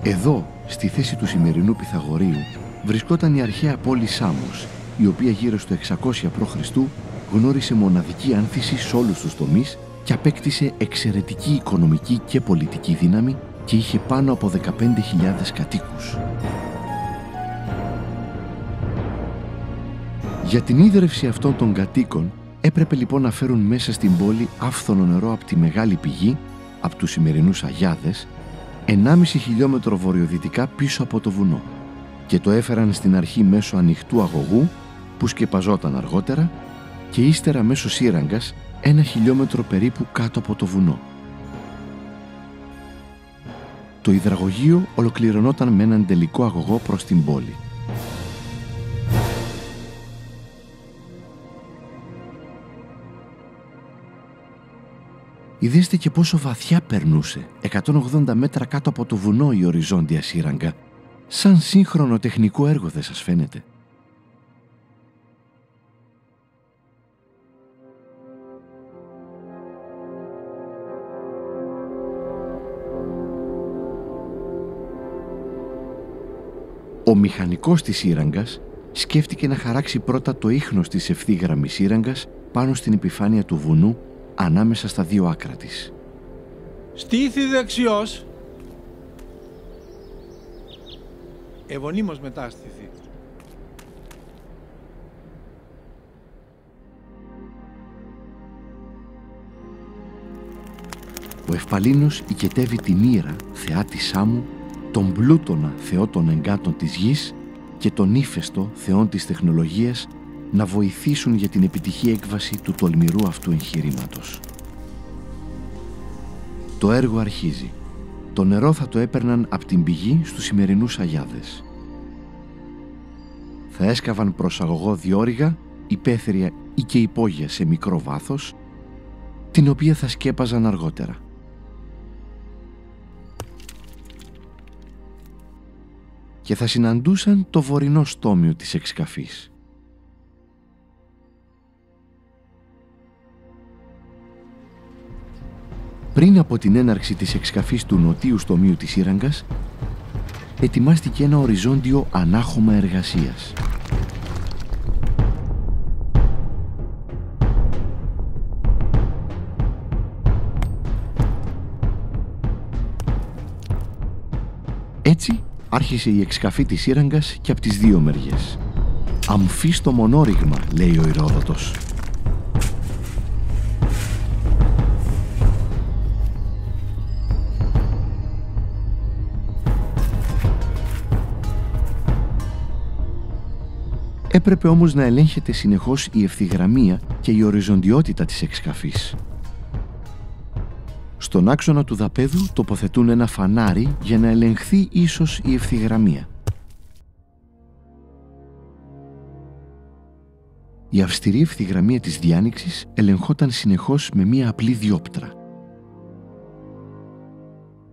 Εδώ, στη θέση του σημερινού Πυθαγορείου, βρισκόταν η αρχαία πόλη Σάμος, η οποία γύρω στο 600 π.Χ. γνώρισε μοναδική άνθηση σε όλους τους τομείς και απέκτησε εξαιρετική οικονομική και πολιτική δύναμη και είχε πάνω από 15.000 κατοίκους. Για την ίδρυυση αυτών των κατοίκων έπρεπε λοιπόν να φέρουν μέσα στην πόλη άφθονο νερό από τη μεγάλη πηγή, από τους σημερινούς Αγιάδες, 1,5 χιλιόμετρο βορειοδυτικά πίσω από το βουνό, και το έφεραν στην αρχή μέσω ανοιχτού αγωγού που σκεπαζόταν αργότερα και ύστερα μέσω σύραγγας 1 χιλιόμετρο περίπου κάτω από το βουνό. Το υδραγωγείο ολοκληρωνόταν με έναν τελικό αγωγό προς την πόλη. Είδεστε και πόσο βαθιά περνούσε, 180 μέτρα κάτω από το βουνό, η οριζόντια σύραγγα. Σαν σύγχρονο τεχνικό έργο, δεν σας φαίνεται? Ο μηχανικός της σύραγγας σκέφτηκε να χαράξει πρώτα το ίχνος της ευθύγραμμης σύραγγας πάνω στην επιφάνεια του βουνού ανάμεσα στα δύο άκρα της. Στήθη δεξιός. Ευωνίμως μετάστηθη. Ο Ευπαλίνος οικετεύει την Ήρα, θεά της Σάμου, τον Πλούτονα, θεό των εγκάτων της γης, και τον Ύφεστο, θεόν της τεχνολογίας, να βοηθήσουν για την επιτυχή έκβαση του τολμηρού αυτού εγχειρήματος. Το έργο αρχίζει. Το νερό θα το έπαιρναν από την πηγή στους σημερινούς Αγιάδες. Θα έσκαβαν προς αγωγό διόρυγα, υπαίθρια ή και υπόγεια σε μικρό βάθος, την οποία θα σκέπαζαν αργότερα. Και θα συναντούσαν το βορεινό στόμιο της εξκαφής. Πριν από την έναρξη της εξκαφής του νοτίου στομίου της σύραγγας, ετοιμάστηκε ένα οριζόντιο ανάχωμα εργασίας. Έτσι άρχισε η εξκαφή της σύραγγας και από τις δύο μεριές. «Αμφίστο μονόριγμα», λέει ο Ηρόδοτος. Έπρεπε όμως να ελέγχεται συνεχώς η ευθυγραμμία και η οριζοντιότητα της εξκαφής. Στον άξονα του δαπέδου τοποθετούν ένα φανάρι για να ελεγχθεί ίσως η ευθυγραμμία. Η αυστηρή ευθυγραμμία της διάνοιξης ελεγχόταν συνεχώς με μία απλή διόπτρα.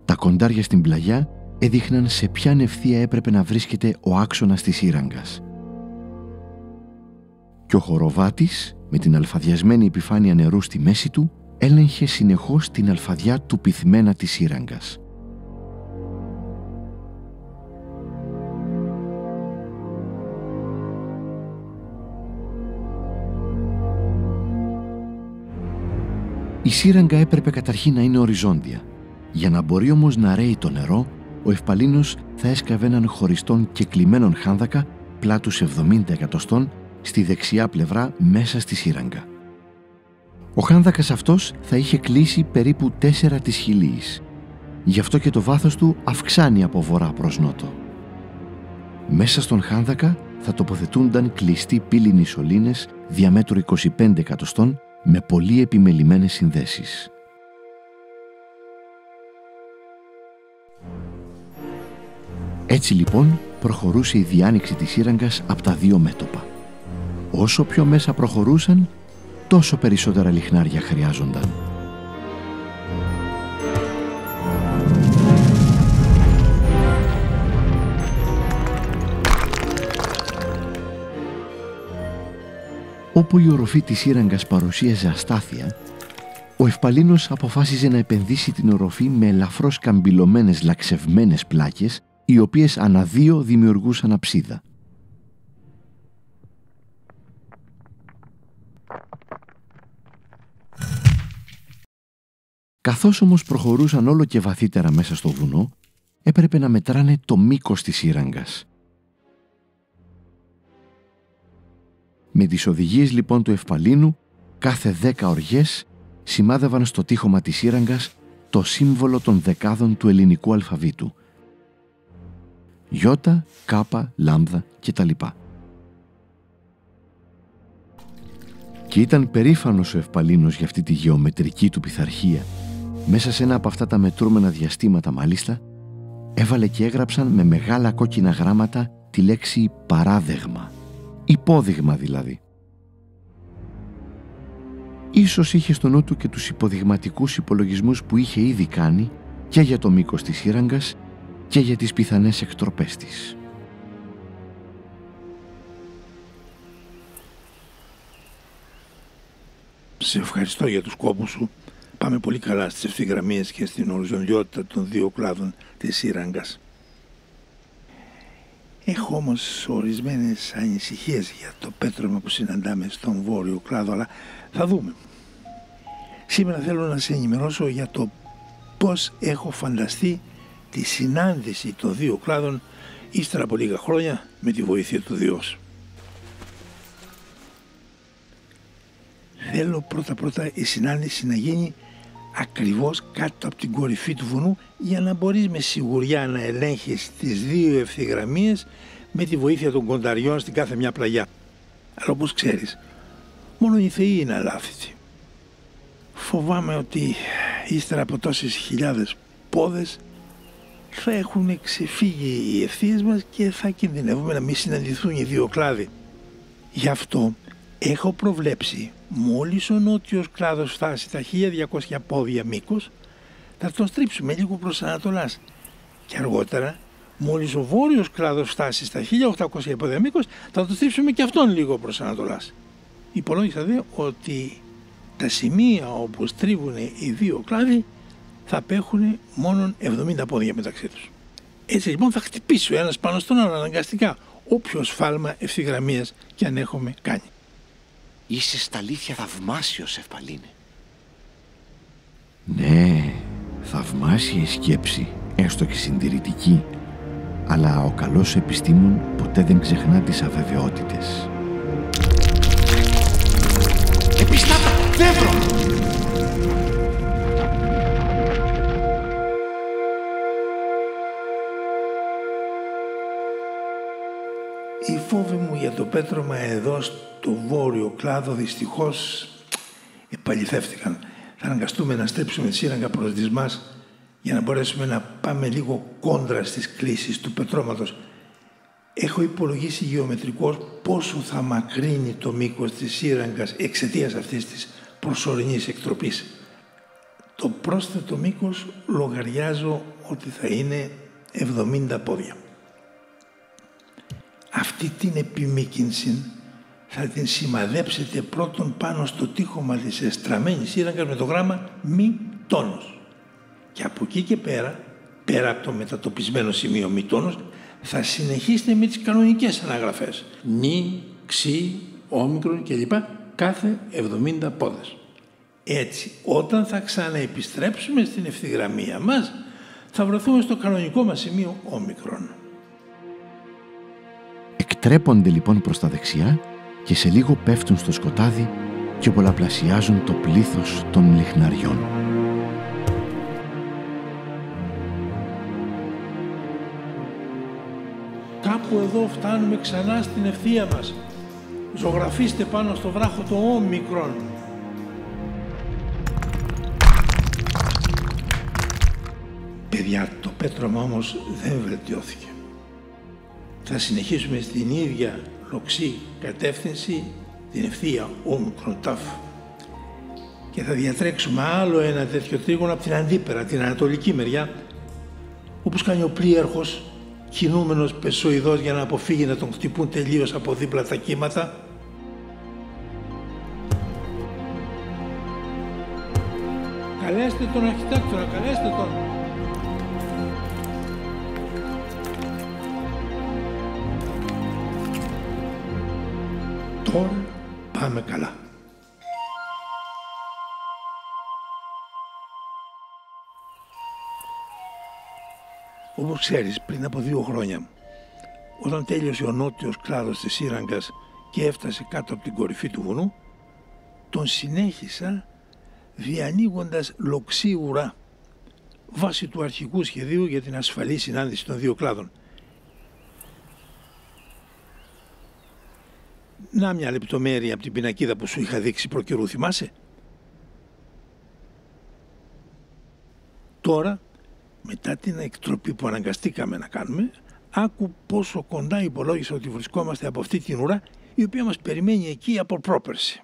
Τα κοντάρια στην πλαγιά έδειχναν σε ποια ευθεία έπρεπε να βρίσκεται ο άξονας της σύραγγας. Και ο χοροβάτης, με την αλφαδιασμένη επιφάνεια νερού στη μέση του, έλεγχε συνεχώς την αλφαδιά του πυθμένα της σύραγγας. Η σύραγγα έπρεπε καταρχήν να είναι οριζόντια. Για να μπορεί όμως να ρέει το νερό, ο Ευπαλίνος θα έσκαβε έναν χωριστόν και κλειμένον χάνδακα πλάτους 70 εκατοστών στη δεξιά πλευρά μέσα στη σύραγγα. Ο χάνδακας αυτός θα είχε κλείσει περίπου 4 της χιλίης. Γι' αυτό και το βάθος του αυξάνει από βορρά προς νότο. Μέσα στον χάνδακα θα τοποθετούνταν κλειστοί πύληνοι σωλήνες διαμέτρου 25 εκατοστών με πολύ επιμελημένες συνδέσεις. Έτσι λοιπόν προχωρούσε η διάνοιξη της σύραγγας από τα δύο μέτωπα. Όσο πιο μέσα προχωρούσαν, τόσο περισσότερα λιχνάρια χρειάζονταν. Όπου η οροφή της σύραγγας παρουσίαζε αστάθεια, Ο Ευπαλίνος αποφάσιζε να επενδύσει την οροφή με ελαφρώς καμπυλωμένες λαξευμένες πλάκες, οι οποίες ανά δύο δημιουργούσαν αψίδα. Καθώς όμως προχωρούσαν όλο και βαθύτερα μέσα στο βουνό, έπρεπε να μετράνε το μήκος της σύραγγας. Με τις οδηγίες λοιπόν του Ευπαλίνου, κάθε 10 οργές σημάδευαν στο τείχομα της σύραγγας το σύμβολο των δεκάδων του ελληνικού αλφαβήτου. Ιώτα, κάπα, λάμδα κτλ. Και ήταν περήφανος ο Ευπαλίνος για αυτή τη γεωμετρική του πειθαρχία. Μέσα σε ένα από αυτά τα μετρούμενα διαστήματα μάλιστα, έβαλε και έγραψαν με μεγάλα κόκκινα γράμματα τη λέξη παράδεγμα. Υπόδειγμα δηλαδή. Ίσως είχε στο νου του και τους υποδειγματικούς υπολογισμούς που είχε ήδη κάνει και για το μήκος της σύραγγας και για τις πιθανές εκτροπές της. Σε ευχαριστώ για τους κόπους σου. Πάμε πολύ καλά στις ευθυγραμμίες και στην οριζοντιότητα των δύο κλάδων της σύραγγας. Έχω όμως ορισμένες ανησυχίες για το πέτρωμα που συναντάμε στον βόρειο κλάδο, αλλά θα δούμε. Σήμερα θέλω να σε ενημερώσω για το πώς έχω φανταστεί τη συνάντηση των δύο κλάδων ύστερα από λίγα χρόνια με τη βοήθεια του Διός. Θέλω πρώτα η συνάντηση να γίνει ακριβώς κάτω από την κορυφή του βουνού για να μπορείς με σιγουριά να ελέγχεις τις δύο ευθυγραμμίες με τη βοήθεια των κονταριών στην κάθε μια πλαγιά. Αλλά όπως ξέρεις, μόνο οι θεοί είναι αλάφητοι. Φοβάμαι ότι ύστερα από τόσες χιλιάδες πόδες θα έχουν ξεφύγει οι ευθείες μας και θα κινδυνεύουμε να μην συναντηθούν οι δύο κλάδοι. Γι' αυτό έχω προβλέψει μόλις ο νότιος κλάδος φτάσει τα 1200 πόδια μήκος, θα τον στρίψουμε λίγο προς ανατολάς. Και αργότερα, μόλις ο βόρειος κλάδος φτάσει στα 1800 πόδια μήκος, θα τον στρίψουμε και αυτόν λίγο προς ανατολάς. Υπολόγισα δε ότι τα σημεία όπου στρίβουν οι δύο κλάδοι θα απέχουν μόνο 70 πόδια μεταξύ τους. Έτσι λοιπόν θα χτυπήσει ο ένας πάνω στον άλλο αναγκαστικά, όποιο σφάλμα ευθυγραμμίας και αν έχουμε κάνει. Είσαι στα αλήθεια θαυμάσιος, Ευπαλίνε. Ναι, θαυμάσια η σκέψη, έστω και συντηρητική, αλλά ο καλός επιστήμον ποτέ δεν ξεχνά τις αβεβαιότητες. Επιστάτα, νεύρο! Οι φόβοι μου για το πέτρωμα εδώ στο βόρειο κλάδο δυστυχώς επαληθεύτηκαν. Θα αναγκαστούμε να στρέψουμε τη σύραγγα προς δυσμάς για να μπορέσουμε να πάμε λίγο κόντρα στις κλίσεις του πετρώματος. Έχω υπολογίσει γεωμετρικώς πόσο θα μακρύνει το μήκος της σύραγγας εξαιτίας αυτής της προσωρινής εκτροπής. Το πρόσθετο μήκος λογαριάζω ότι θα είναι 70 πόδια. Αυτή την επιμήκυνση θα την σημαδέψετε πρώτον πάνω στο τείχομα της εστραμμένης σύραγγας με το γράμμα μη τόνος. Και από εκεί και πέρα από το μετατοπισμένο σημείο μη τόνος, θα συνεχίσετε με τις κανονικές αναγραφές. Νι, ξι, όμικρον κλπ. Κάθε 70 πόδες. Έτσι, όταν θα ξαναεπιστρέψουμε στην ευθυγραμμία μας, θα βρεθούμε στο κανονικό μας σημείο όμικρον. Εκτρέπονται λοιπόν προς τα δεξιά και σε λίγο πέφτουν στο σκοτάδι και πολλαπλασιάζουν το πλήθος των λιχναριών. Κάπου εδώ φτάνουμε ξανά στην ευθεία μας. Ζωγραφίστε πάνω στο βράχο το όμικρον. Παιδιά, το πέτρωμα όμως δεν βελτιώθηκε. Θα συνεχίσουμε στην ίδια λοξή κατεύθυνση, την ευθεία όμικρον τάφ. Και θα διατρέξουμε άλλο ένα τέτοιο τρίγωνο από την αντίπερα, την ανατολική μεριά, όπως κάνει ο πλοίαρχος, κινούμενος πεσοειδός για να αποφύγει να τον χτυπούν τελείως από δίπλα τα κύματα. Καλέστε τον αρχιτέκτονα, καλέστε τον. Τώρα πάμε καλά. Όπως ξέρεις, πριν από 2 χρόνια, όταν τέλειωσε ο νότιος κλάδος της Σύραγγας και έφτασε κάτω από την κορυφή του βουνού, τον συνέχισα διανοίγοντας λοξή ουρά βάσει του αρχικού σχεδίου για την ασφαλή συνάντηση των 2 κλάδων. Να μια λεπτομέρεια από την πινακίδα που σου είχα δείξει προκαιρού, θυμάσαι? Τώρα, μετά την εκτροπή που αναγκαστήκαμε να κάνουμε, άκου πόσο κοντά υπολόγισα ότι βρισκόμαστε από αυτή την ουρά, η οποία μας περιμένει εκεί από πρόπερση.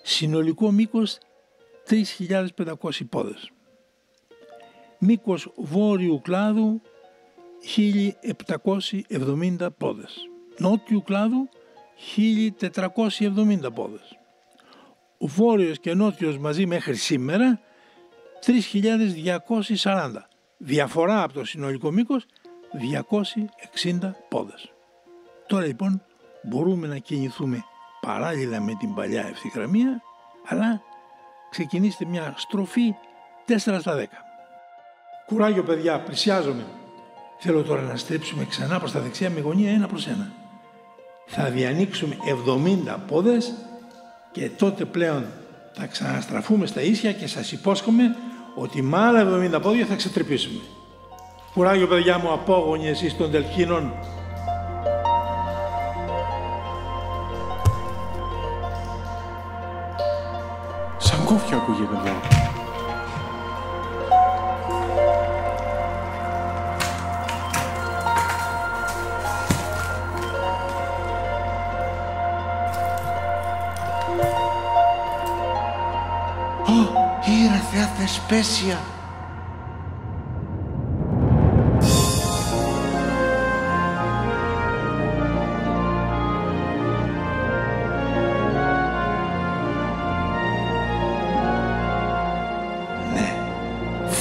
Συνολικό μήκος 3.500 πόδες. Μήκος βόρειου κλάδου 1.770 πόδες. Νότιου κλάδου 1.470 πόδες. Ο βόρειος και νότιος μαζί μέχρι σήμερα 3.240. Διαφορά από το συνολικό μήκος 260 πόδες. Τώρα λοιπόν μπορούμε να κινηθούμε παράλληλα με την παλιά ευθυγραμμία, αλλά ξεκινήστε μια στροφή 4/10. Κουράγιο παιδιά, πλησιάζομαι. Θέλω τώρα να στρίψουμε ξανά προς τα δεξιά με γωνία 1/1. Θα διανοίξουμε 70 πόδες και τότε πλέον θα ξαναστραφούμε στα ίσια και σας υπόσχομαι ότι με άλλα 70 πόδια θα ξετρυπήσουμε. Κουράγιο παιδιά μου, απόγονοι εσείς των Δελφίνων. Σαν κόφια ακούγεται εδώ. Ήρα Θεά Θεσπέσια.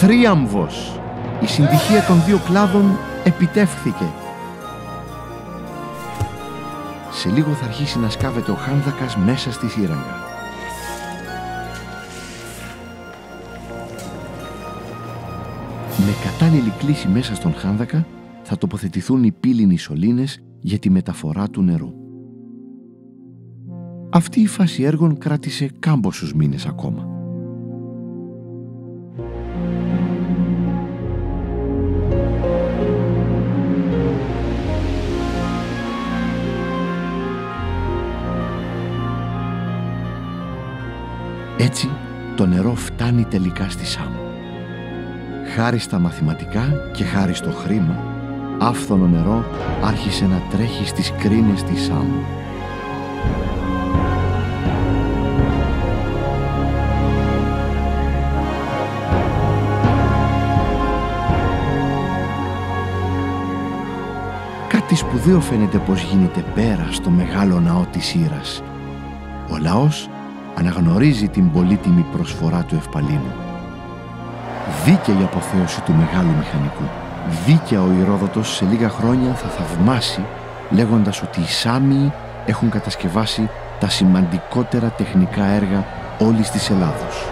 Θρίαμβος! Η συντυχία των 2 κλάδων επιτεύχθηκε. Σε λίγο θα αρχίσει να σκάβεται ο Χάνδακας μέσα στη Σύραγγα. Με κατάλληλη κλίση μέσα στον Χάνδακα θα τοποθετηθούν οι πύληνοι σωλήνες για τη μεταφορά του νερού. Αυτή η φάση έργων κράτησε κάμποσους μήνες ακόμα. Έτσι, το νερό φτάνει τελικά στη Σάμο. Χάρη στα μαθηματικά και χάρη στο χρήμα, άφθονο νερό άρχισε να τρέχει στις κρίνες της Σάμου. Κάτι σπουδαίο φαίνεται πως γίνεται πέρα στο μεγάλο ναό της Ήρας. Ο λαός αναγνωρίζει την πολύτιμη προσφορά του Ευπαλίνου. Δίκαια η αποθέωση του μεγάλου μηχανικού. Δίκαια ο Ηρόδοτος σε λίγα χρόνια θα θαυμάσει λέγοντας ότι οι Σάμιοι έχουν κατασκευάσει τα σημαντικότερα τεχνικά έργα όλης της Ελλάδος.